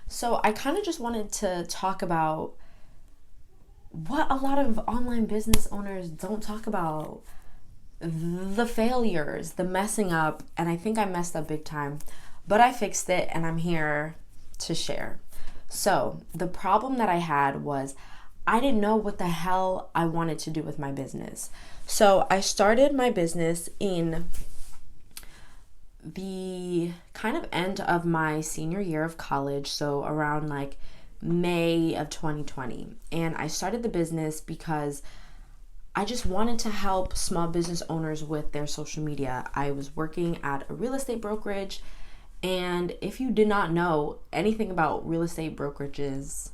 So I kind of just wanted to talk about what a lot of online business owners don't talk about, the failures, the messing up. And I think I messed up big time, but I fixed it and I'm here to share. So the problem that I had was I didn't know what the hell I wanted to do with my business. So I started my business in the kind of end of my senior year of college, so around like May of 2020. And I started the business because I just wanted to help small business owners with their social media. I was working at a real estate brokerage, and if you did not know anything about real estate brokerages,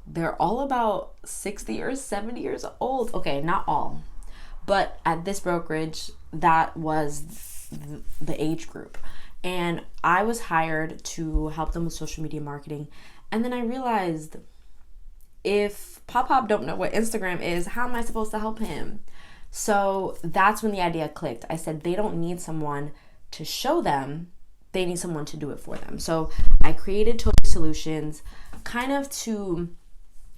they're all about 60 or 70 years old. Okay, not all, but at this brokerage, that was the age group. And I was hired to help them with social media marketing. And then I realized, if Pop don't know what Instagram is, how am I supposed to help him? So that's when the idea clicked. I said they don't need someone to show them, they need someone to do it for them. So I created Toby Solutions kind of to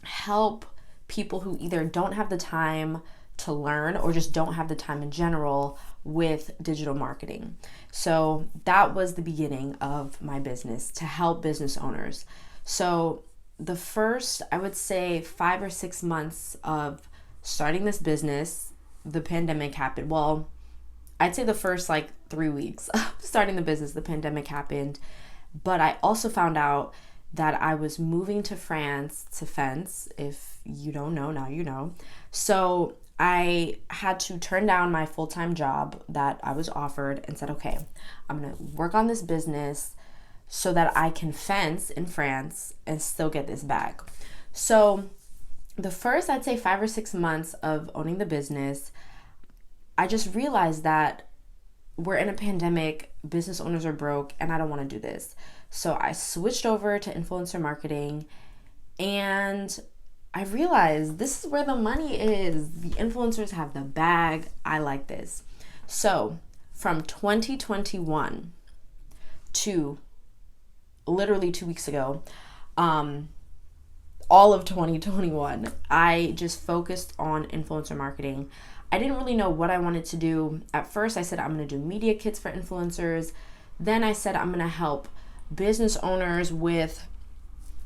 help people who either don't have the time to learn or just don't have the time in general with digital marketing. So that was the beginning of my business, to help business owners. So the first, I would say, 5 or 6 months of starting this business, the pandemic happened. Well, I'd say the first like 3 weeks of starting the business, the pandemic happened. But I also found out that I was moving to France to fence. If you don't know, now you know. So I had to turn down my full-time job that I was offered and said, okay, I'm going to work on this business so that I can fence in France and still get this bag. So the first, I'd say 5 or 6 months of owning the business, I just realized that we're in a pandemic, business owners are broke, and I don't want to do this. So I switched over to influencer marketing, and I realized this is where the money is. The influencers have the bag. I like this. So from 2021 to literally 2 weeks ago, all of 2021, I just focused on influencer marketing. I didn't really know what I wanted to do. At first, I said I'm going to do media kits for influencers. Then I said I'm going to help business owners with,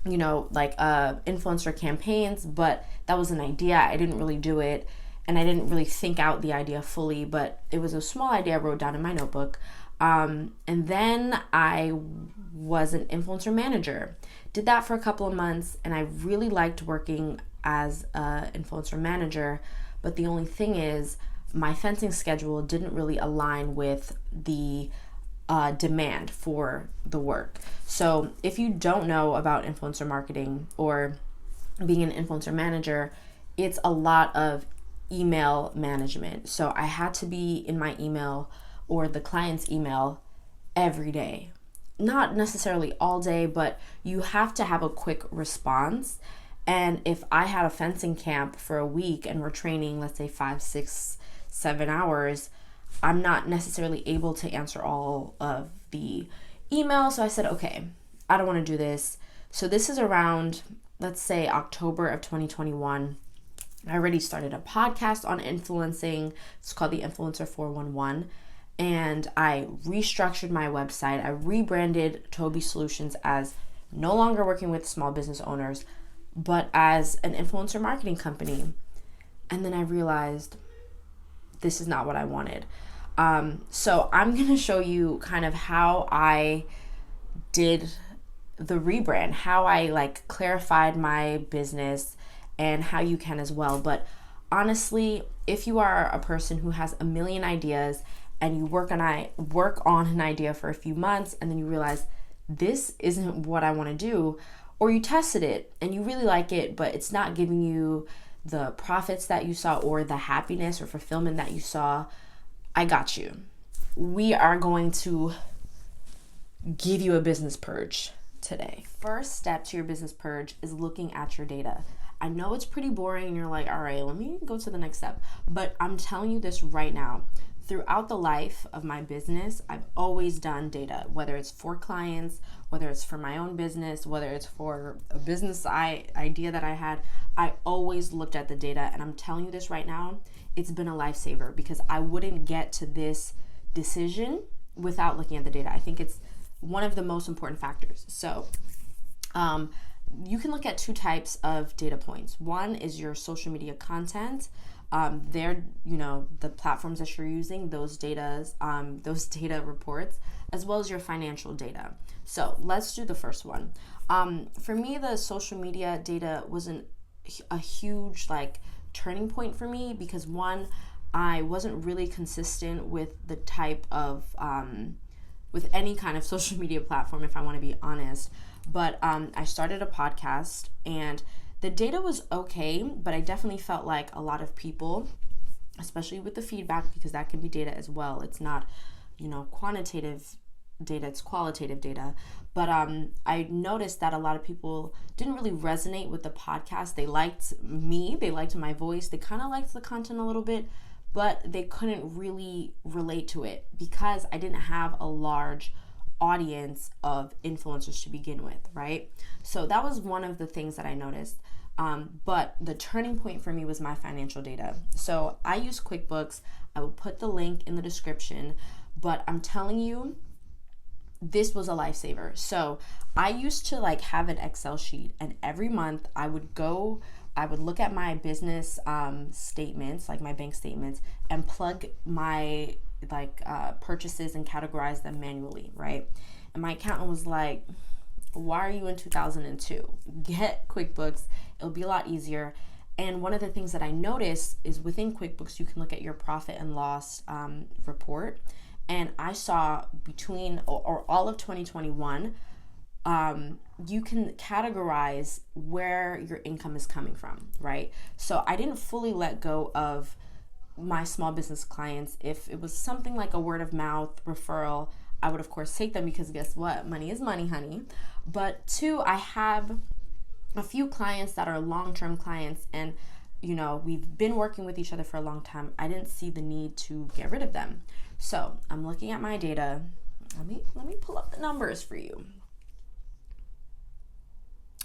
influencer campaigns. But that was an idea. I didn't really do it. And I didn't really think out the idea fully. But it was a small idea I wrote down in my notebook. And then I was an influencer manager. Did that for a couple of months. And I really liked working as an influencer manager. But the only thing is, my fencing schedule didn't really align with the demand for the work. So if you don't know about influencer marketing or being an influencer manager, it's a lot of email management. So I had to be in my email or the client's email every day. Not necessarily all day, but you have to have a quick response. And if I had a fencing camp for a week and we're training, let's say 5, 6, 7 hours, I'm not necessarily able to answer all of the emails. So I said, okay, I don't want to do this. So this is around, let's say, October of 2021. I already started a podcast on influencing. It's called the Influencer 411. And I restructured my website. I rebranded Toby Solutions as no longer working with small business owners, but as an influencer marketing company. And then I realized this is not what I wanted. So I'm going to show you kind of how I did the rebrand, how I clarified my business, and how you can as well. But honestly, if you are a person who has a million ideas and you work on an idea for a few months and then you realize this isn't what I want to do, or you tested it and you really like it, but it's not giving you the profits that you saw or the happiness or fulfillment that you saw, I got you. We are going to give you a business purge today. First step to your business purge is looking at your data. I know it's pretty boring and you're like, all right, let me go to the next step. But I'm telling you this right now. throughout the life of my business, I've always done data, whether it's for clients, whether it's for my own business, whether it's for a business idea that I had. I always looked at the data, and I'm telling you this right now, it's been a lifesaver, because I wouldn't get to this decision without looking at the data. I think it's one of the most important factors. So you can look at two types of data points. One is your social media content. The platforms that you're using, those data reports, as well as your financial data. So let's do the first one. For me, the social media data wasn't a huge turning point for me, because one, I wasn't really consistent with the type of with any kind of social media platform, if I want to be honest. But I started a podcast, and the data was okay, but I definitely felt like a lot of people, especially with the feedback, because that can be data as well. It's not, quantitative data, it's qualitative data. But I noticed that a lot of people didn't really resonate with the podcast. They liked me, they liked my voice, they kind of liked the content a little bit, but they couldn't really relate to it because I didn't have a large audience of influencers to begin with, right? So that was one of the things that I noticed. But the turning point for me was my financial data. So I use QuickBooks. I will put the link in the description, but I'm telling you, this was a lifesaver. So I used to have an Excel sheet, and every month I would look at my business statements, like my bank statements, and plug my purchases and categorize them manually, right? And my accountant was like, why are you in 2002? Get QuickBooks. It'll be a lot easier. And one of the things that I noticed is within QuickBooks, you can look at your profit and loss report. And I saw between or all of 2021, you can categorize where your income is coming from, right? So I didn't fully let go of my small business clients. If it was something like a word of mouth referral, I would of course take them, because guess what? Money is money, honey. But two, I have a few clients that are long-term clients, and we've been working with each other for a long time. I didn't see the need to get rid of them. So I'm looking at my data. Let me pull up the numbers for you.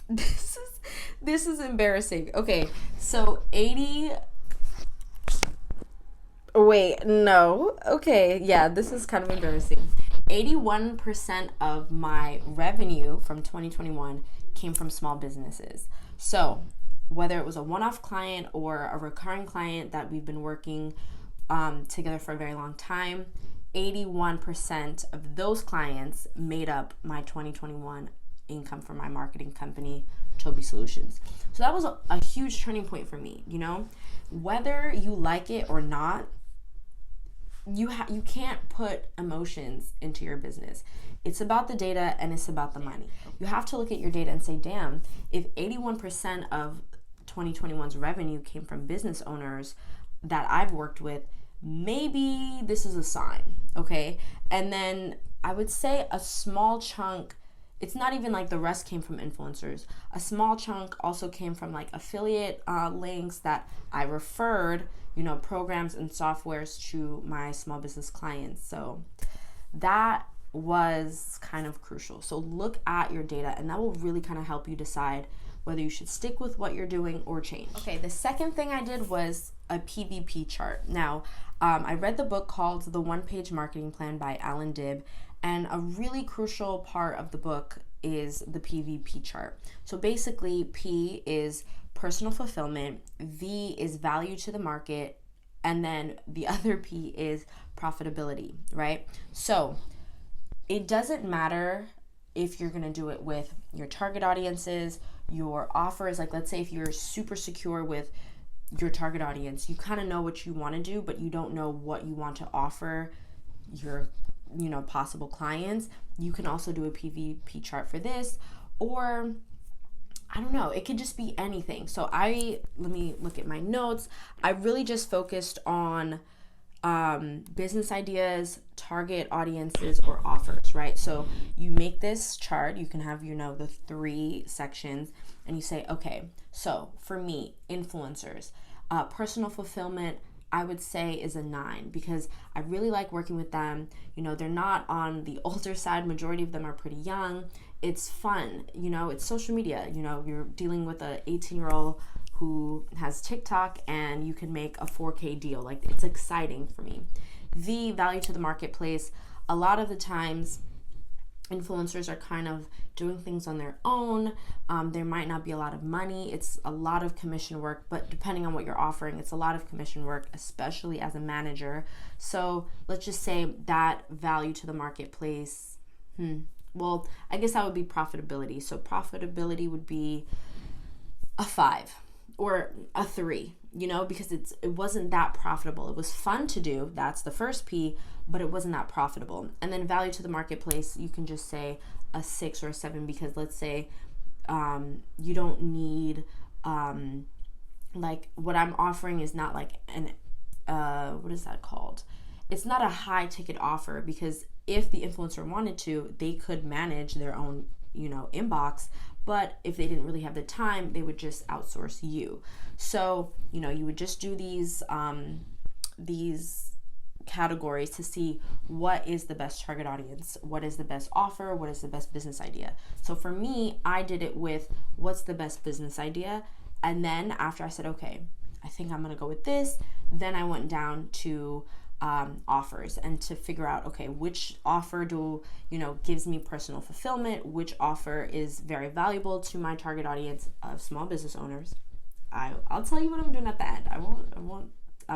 This is embarrassing. Okay, so 80. Wait, no. Okay, yeah, this is kind of embarrassing. 81% of my revenue from 2021 came from small businesses. So whether it was a one-off client or a recurring client that we've been working together for a very long time, 81% of those clients made up my 2021 income from my marketing company, Toby Solutions. So that was a huge turning point for me. Whether you like it or not, you can't put emotions into your business. It's about the data and it's about the money. You have to look at your data and say, damn, if 81% of 2021's revenue came from business owners that I've worked with, maybe this is a sign, okay? And then I would say a small chunk, it's not even the rest came from influencers. A small chunk also came from affiliate links that I referred, programs and softwares to my small business clients. So that was kind of crucial. So look at your data, and that will really kind of help you decide whether you should stick with what you're doing or change. Okay, the second thing I did was a PVP chart. Now, I read the book called The One-Page Marketing Plan by Alan Dibb, and a really crucial part of the book is the PVP chart. So basically, P is personal fulfillment, V is value to the market, and then the other P is profitability, right? So it doesn't matter if you're gonna do it with your target audiences, your offers. Let's say if you're super secure with your target audience, you kind of know what you want to do, but you don't know what you want to offer your possible clients. You can also do a PVP chart for this, or I don't know, it could just be anything. So let me look at my notes. I really just focused on business ideas, target audiences, or offers, right? So you make this chart, you can have, the 3 sections, and you say, okay, so for me, influencers, personal fulfillment, I would say is a 9, because I really like working with them. They're not on the older side. Majority of them are pretty young. It's fun. It's social media. You're dealing with a 18-year-old who has TikTok, and you can make a 4K deal. Like, it's exciting for me. The value to the marketplace, a lot of the times influencers are kind of doing things on their own. There might not be a lot of money. It's a lot of commission work, but depending on what you're offering, it's a lot of commission work, especially as a manager. So let's just say that value to the marketplace, well, I guess that would be profitability. So profitability would be a 5 or a 3, because it wasn't that profitable. It was fun to do. That's the first P, but it wasn't that profitable. And then value to the marketplace, you can just say a 6 or a 7, because let's say you don't need, like, what I'm offering is not like what is that called? It's not a high ticket offer, because if the influencer wanted to, they could manage their own, inbox. But if they didn't really have the time, they would just outsource you. So, you would just do these categories to see what is the best target audience, what is the best offer, what is the best business idea. So for me, I did it with what's the best business idea. And then after I said, okay, I think I'm going to go with this, then I went down to offers, and to figure out, okay, which offer gives me personal fulfillment, which offer is very valuable to my target audience of small business owners. I'll tell you what I'm doing at the end. I won't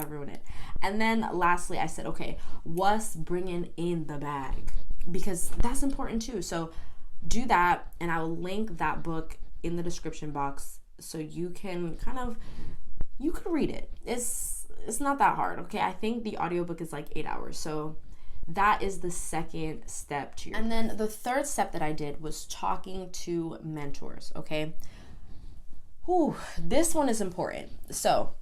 ruin it. And then lastly, I said, okay, what's bringing in the bag? Because that's important too. So do that, and I will link that book in the description box so you can read it. It's not that hard, okay? I think the audiobook is like 8 hours. So that is the second step to your... And then the third step that I did was talking to mentors, okay? This one is important. So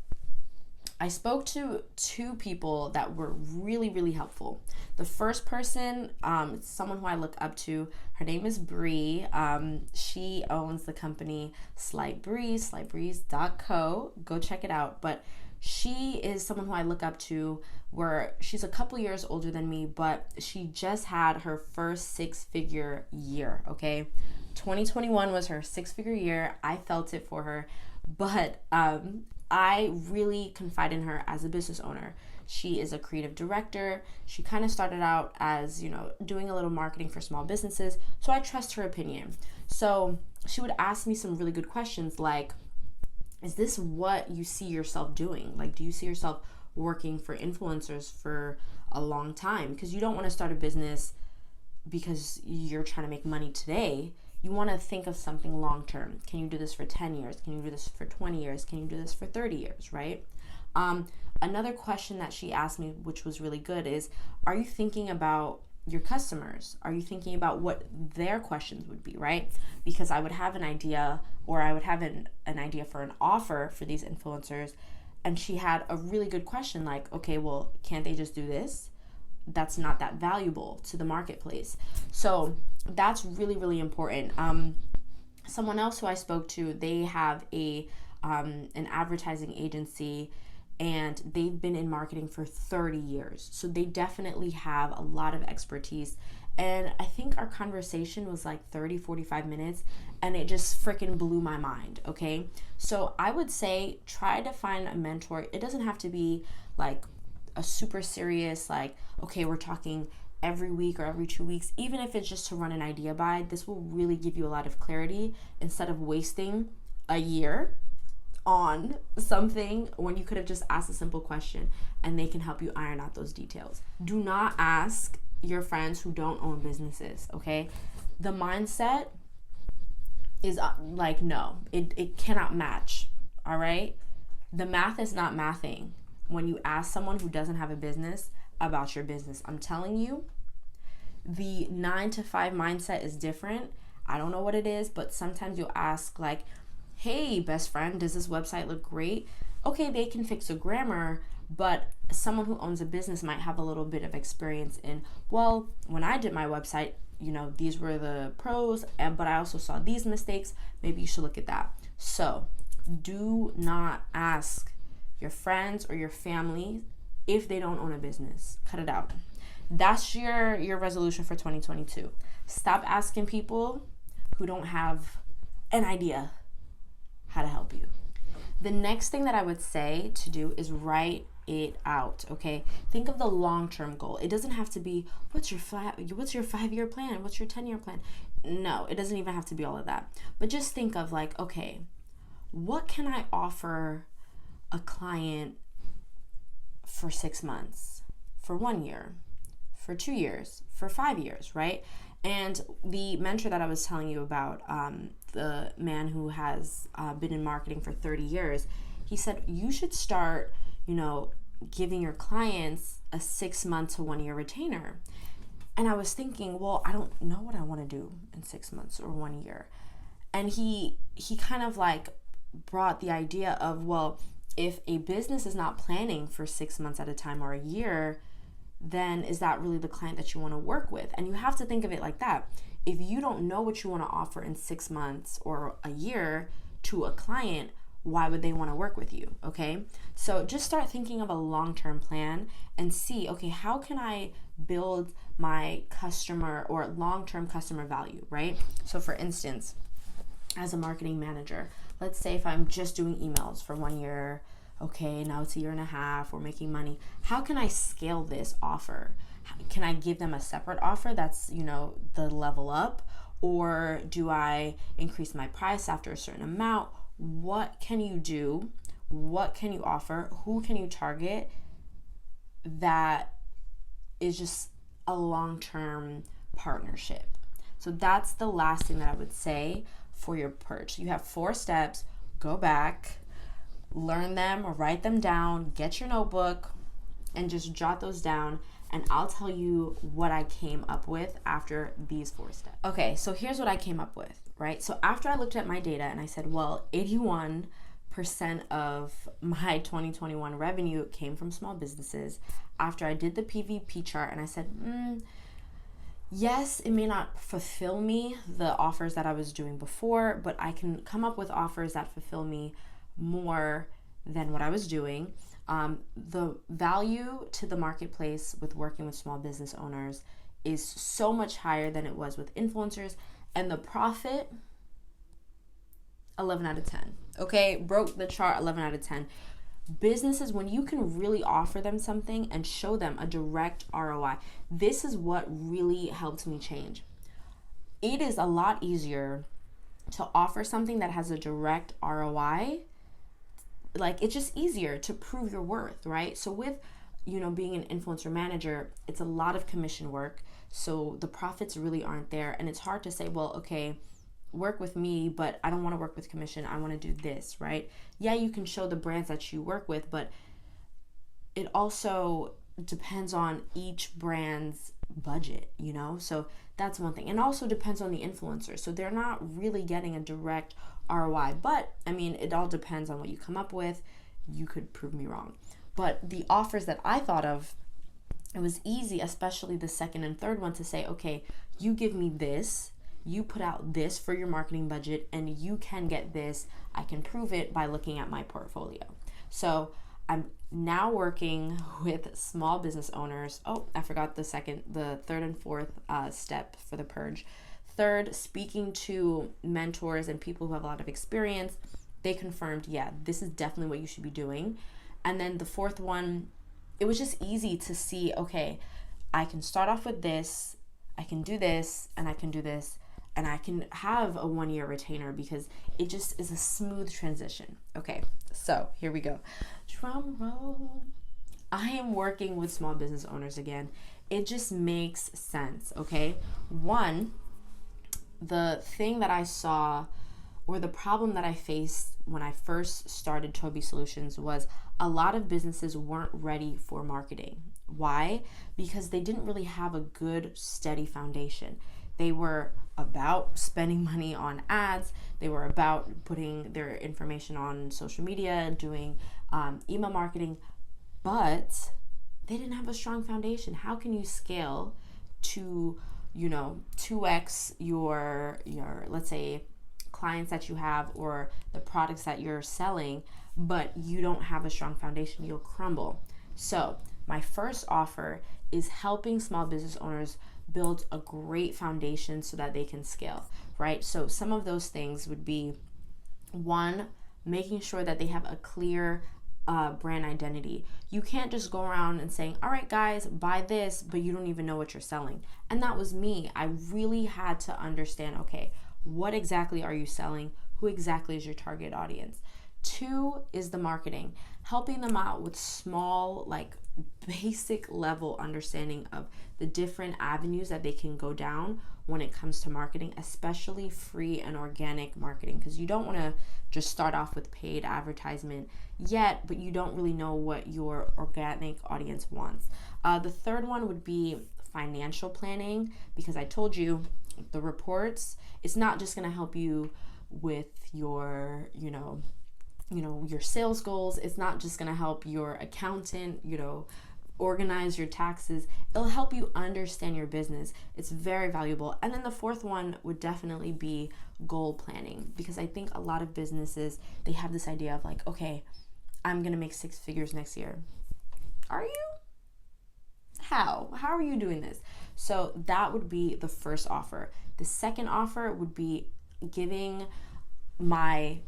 I spoke to 2 people that were really, really helpful. The first person, someone who I look up to. Her name is Bree. She owns the company Slight Breeze, slightbreeze.co. Go check it out. But she is someone who I look up to, where she's a couple years older than me, but she just had her first 6-figure year, okay? 2021 was her 6-figure year. I felt it for her, but I really confide in her as a business owner. She is a creative director. She kind of started out as, doing a little marketing for small businesses. So I trust her opinion. So she would ask me some really good questions like, is this what you see yourself doing? Like, do you see yourself working for influencers for a long time? Because you don't want to start a business because you're trying to make money today. You want to think of something long term. Can you do this for 10 years? Can you do this for 20 years? Can you do this for 30 years, right? Another question that she asked me, which was really good, is, are you thinking about your customers? Are you thinking about what their questions would be, right? Because I would have an idea, or I would have an idea for an offer for these influencers, and she had a really good question like, okay, well, can't they just do this? That's not that valuable to the marketplace. So that's really, really important. Someone else who I spoke to, they have an advertising agency, and they've been in marketing for 30 years. So they definitely have a lot of expertise. And I think our conversation was like 30-45 minutes, and it just freaking blew my mind, okay? So I would say try to find a mentor. It doesn't have to be like a super serious, like, okay, we're talking every week or every 2 weeks. Even if it's just to run an idea by, this will really give you a lot of clarity instead of wasting a year on something when you could have just asked a simple question and they can help you iron out those details. Do not ask your friends who don't own businesses, okay? The mindset is like, no, it cannot match, all right? The math is not mathing when you ask someone who doesn't have a business about your business. I'm telling you, the 9-to-5 mindset is different. I don't know what it is, but sometimes you'll ask like, hey, best friend, does this website look great? Okay, they can fix the grammar, but someone who owns a business might have a little bit of experience in, well, when I did my website, these were the pros, but I also saw these mistakes. Maybe you should look at that. So do not ask your friends, or your family if they don't own a business. Cut it out. That's your resolution for 2022. Stop asking people who don't have an idea how to help you. The next thing that I would say to do is write it out, okay? Think of the long-term goal. It doesn't have to be, what's your 5-year plan? What's your 10-year plan? No, it doesn't even have to be all of that. But just think of like, okay, what can I offer a client for 6 months, for 1 year, for 2 years, for 5 years, right? And the mentor that I was telling you about, the man who has been in marketing for 30 years, he said, you should start, giving your clients a 6 month to 1 year retainer. And I was thinking, well, I don't know what I want to do in 6 months or 1 year. And he kind of like brought the idea of, well, if a business is not planning for 6 months at a time or a year, then is that really the client that you want to work with? And you have to think of it like that. If you don't know what you want to offer in 6 months or a year to a client, why would they want to work with you? Okay. So just start thinking of a long-term plan and see, okay, how can I build my customer or long-term customer value, right? So for instance, as a marketing manager, let's say if I'm just doing emails for 1 year, okay, now it's a year and a half, we're making money. How can I scale this offer? Can I give them a separate offer that's, the level up? Or do I increase my price after a certain amount? What can you do? What can you offer? Who can you target that is just a long-term partnership? So that's the last thing that I would say for your purge. You have 4 steps. Go back, learn them or write them down, get your notebook and just jot those down, and I'll tell you what I came up with after these 4 steps. Okay, so here's what I came up with, right? So after I looked at my data and I said, well, 81% of my 2021 revenue came from small businesses. After I did the PVP chart and I said, yes, it may not fulfill me, the offers that I was doing before, but I can come up with offers that fulfill me more than what I was doing. The value to the marketplace with working with small business owners is so much higher than it was with influencers, and the profit, 11 out of 10. Okay, broke the chart, 11 out of 10. Businesses, when you can really offer them something and show them a direct ROI, this is what really helped me change. It is a lot easier to offer something that has a direct ROI. Like, it's just easier to prove your worth, right? So with, being an influencer manager, it's a lot of commission work. So the profits really aren't there. And it's hard to say, well, okay, work with me, but I don't want to work with commission. I want to do this, right? Yeah, you can show the brands that you work with, but it also depends on each brand's budget, So that's one thing. And also depends on the influencer. So they're not really getting a direct ROI, but it all depends on what you come up with. You could prove me wrong. But the offers that I thought of, it was easy, especially the second and third one, to say, okay, you give me this, you put out this for your marketing budget, and you can get this. I can prove it by looking at my portfolio. So I'm now working with small business owners. Oh, I forgot the third and fourth step for the purge. Third, speaking to mentors and people who have a lot of experience. They confirmed, yeah, this is definitely what you should be doing. And then the fourth one, it was just easy to see, okay, I can start off with this, I can do this, and I can do this, and I can have a 1 year retainer because it just is a smooth transition. Okay, so here we go. Drum roll. I am working with small business owners again. It just makes sense, okay? One, the thing that I saw, or the problem that I faced when I first started Toby Solutions, was a lot of businesses weren't ready for marketing. Why? Because they didn't really have a good, steady foundation. They were about spending money on ads. They were about putting their information on social media, doing email marketing, but they didn't have a strong foundation. How can you scale to 2x your let's say clients that you have or the products that you're selling, but you don't have a strong foundation, you'll crumble. So my first offer is helping small business owners build a great foundation so that they can scale, right? So some of those things would be, one, making sure that they have a clear brand identity. You can't just go around and saying, all right, guys, buy this, but you don't even know what you're selling. And that was me. I really had to understand, okay, what exactly are you selling? Who exactly is your target audience? Two is the marketing, helping them out with small, like basic level understanding of the different avenues that they can go down when it comes to marketing, especially free and organic marketing, because you don't want to just start off with paid advertisement yet, but you don't really know what your organic audience wants. The third one would be financial planning, because I told you the reports, it's not just going to help you with your, your sales goals. It's not just going to help your accountant, organize your taxes. It'll help you understand your business. It's very valuable. And then the fourth one would definitely be goal planning, because I think a lot of businesses, they have this idea of like, okay, I'm going to make 6 figures next year. Are you? How are you doing this? So that would be the first offer. The second offer would be giving my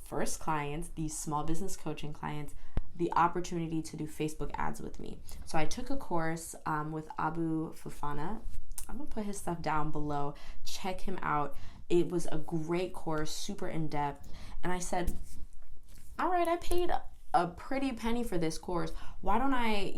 first clients, these small business coaching clients, the opportunity to do Facebook ads with me. So I took a course with Abu Fufana. I'm gonna put his stuff down below. Check him out. It was a great course, super in-depth. And I said, all right, I paid a pretty penny for this course. Why don't I,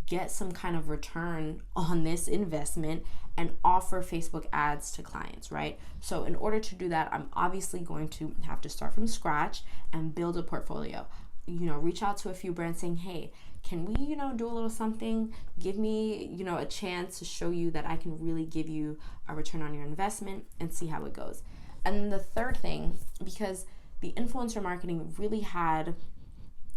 get some kind of return on this investment and offer Facebook ads to clients, right? So in order to do that, I'm obviously going to have to start from scratch and build a portfolio. Reach out to a few brands saying, hey, can we, do a little something? Give me, a chance to show you that I can really give you a return on your investment and see how it goes. And then the third thing, because the influencer marketing really had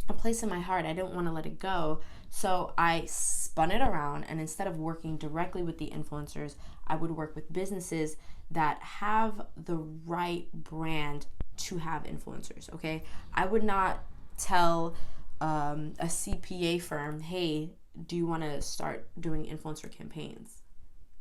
a place in my heart, I didn't want to let it go. So I spun it around, and instead of working directly with the influencers, I would work with businesses that have the right brand to have influencers, okay? I would not tell a CPA firm, hey, do you want to start doing influencer campaigns?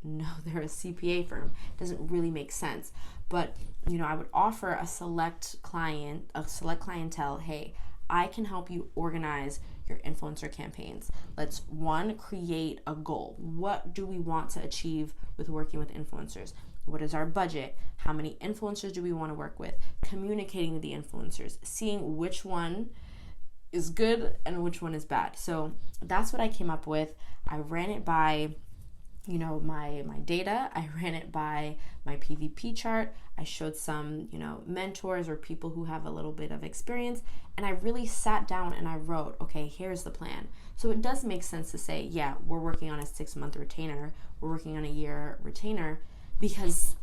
No, they're a CPA firm. It doesn't really make sense. But, I would offer a select clientele, hey, I can help you organize your influencer campaigns. Let's, one, create a goal. What do we want to achieve with working with influencers? What is our budget? How many influencers do we want to work with? Communicating with the influencers, seeing which one is good and which one is bad. So that's what I came up with. I ran it by my data. I ran it by my PVP chart. I showed some, mentors or people who have a little bit of experience. And I really sat down and I wrote, okay, here's the plan. So it does make sense to say, yeah, we're working on a 6-month retainer. We're working on a year retainer, because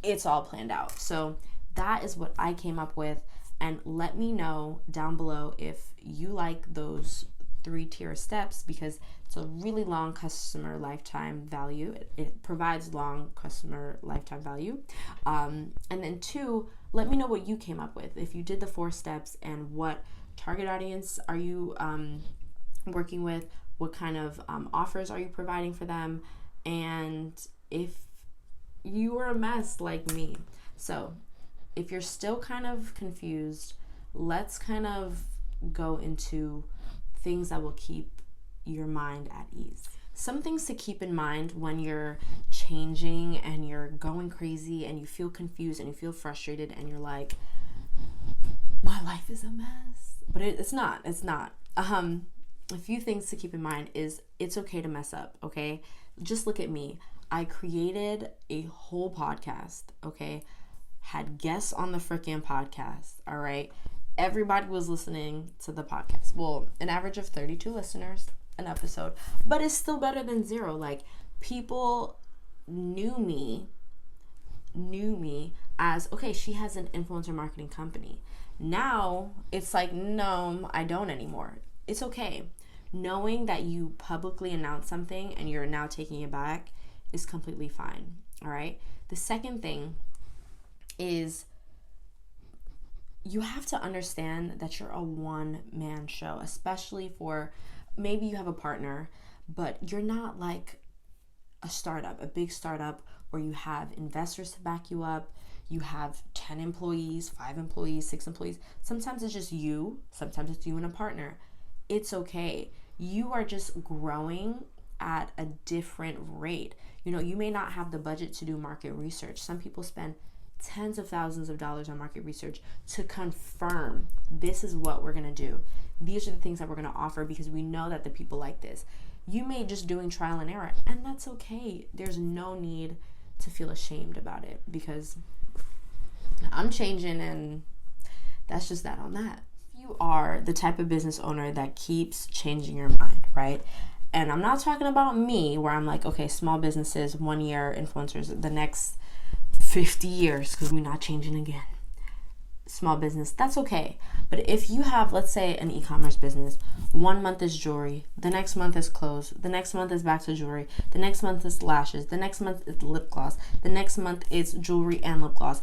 it's all planned out. So that is what I came up with. And let me know down below if you like those 3-tier steps, because it's a really long customer lifetime value. It provides long customer lifetime value. And then 2, let me know what you came up with. If you did the 4 steps, and what target audience are you working with? What kind of offers are you providing for them? And if you were a mess like me. So if you're still kind of confused, let's kind of go into things that will keep your mind at ease. Some things to keep in mind when you're changing and you're going crazy and you feel confused and you feel frustrated and you're like, my life is a mess. But it's not. A few things to keep in mind is it's okay to mess up, okay? Just look at me. I created a whole podcast, okay? Had guests on the freaking podcast, all right? Everybody was listening to the podcast. Well, an average of 32 listeners an episode, but it's still better than 0. Like, people knew me as, okay, she has an influencer marketing company. Now it's like, no, I don't anymore. It's okay. Knowing that you publicly announced something and you're now taking it back is completely fine. All right. The second thing is you have to understand that you're a one-man show, especially for maybe you have a partner, but you're not like a startup, a big startup where you have investors to back you up, you have 10 employees, 5 employees, 6 employees. Sometimes it's just you, sometimes it's you and a partner. It's okay. You are just growing at a different rate. You may not have the budget to do market research. Some people spend tens of thousands of dollars on market research to confirm this is what we're going to do. These are the things that we're going to offer because we know that the people like this. You may just doing trial and error, and that's okay. There's no need to feel ashamed about it because I'm changing, and that's just that on that. You are the type of business owner that keeps changing your mind, right? And I'm not talking about me where I'm like, okay, small businesses, 1 year, influencers, the next 50 years, because we're not changing again. Small business, that's okay. But if you have, let's say, an e-commerce business, 1 month is jewelry, the next month is clothes, the next month is back to jewelry, the next month is lashes, the next month is lip gloss, the next month is jewelry and lip gloss.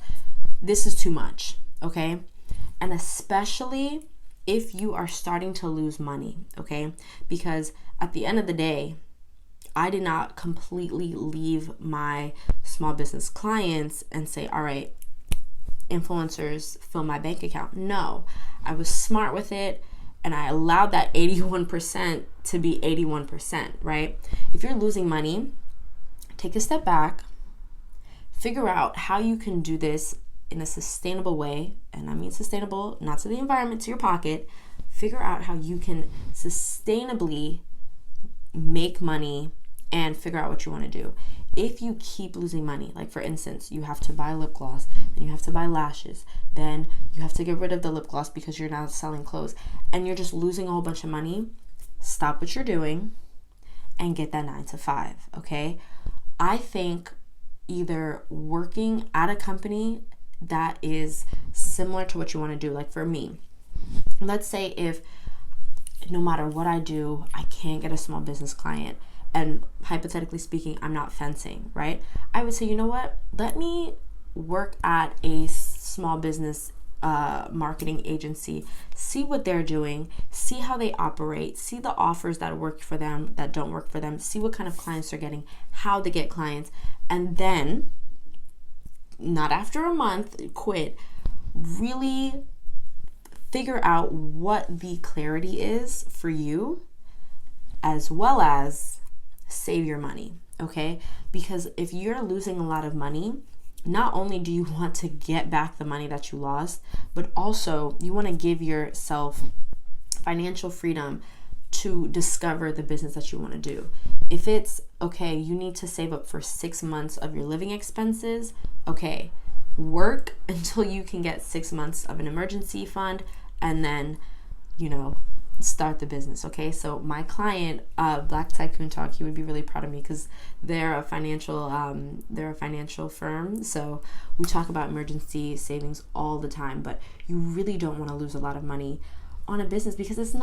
This is too much, okay? And especially if you are starting to lose money, okay? Because at the end of the day, I did not completely leave my small business clients and say, all right, influencers fill my bank account. No, I was smart with it, and I allowed that 81% to be 81%, right? If you're losing money, take a step back, figure out how you can do this in a sustainable way, and I mean sustainable, not to the environment, to your pocket. Figure out how you can sustainably make money and figure out what you want to do. If you keep losing money, like for instance, you have to buy lip gloss, then you have to buy lashes, then you have to get rid of the lip gloss because you're now selling clothes, and you're just losing a whole bunch of money, stop what you're doing and get that 9 to 5, okay? I think either working at a company that is similar to what you want to do, like for me, let's say if no matter what I do, I can't get a small business client, and hypothetically speaking, I'm not fencing, right? I would say, you know what? Let me work at a small business marketing agency, see what they're doing, see how they operate, see the offers that work for them, that don't work for them, see what kind of clients they're getting, how they get clients, and then, not after a month, quit. Really figure out what the clarity is for you, as well as save your money, okay? Because if you're losing a lot of money, not only do you want to get back the money that you lost, but also you want to give yourself financial freedom to discover the business that you want to do. If it's, okay, you need to save up for 6 months of your living expenses, okay, work until you can get 6 months of an emergency fund, and then, start the business, okay? So my client, Black Tycoon Talk, he would be really proud of me because they're a financial firm. So we talk about emergency savings all the time, but you really don't want to lose a lot of money on a business because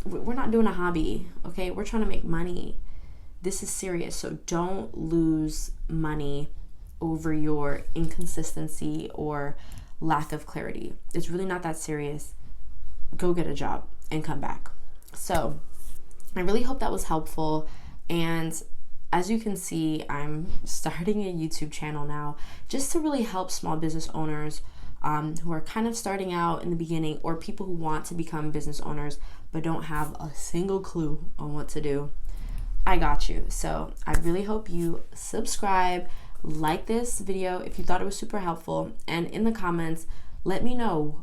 we're not doing a hobby, okay? We're trying to make money. This is serious. So don't lose money over your inconsistency or lack of clarity. It's really not that serious. Go get a job and come back. So I really hope that was helpful. And as you can see, I'm starting a YouTube channel now just to really help small business owners who are kind of starting out in the beginning, or people who want to become business owners but don't have a single clue on what to do. I got you. So I really hope you subscribe, like this video if you thought it was super helpful, and in the comments, let me know,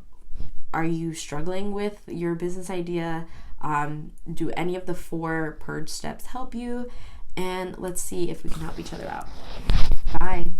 are you struggling with your business idea? Do any of the 4 purge steps help you? And let's see if we can help each other out. Bye.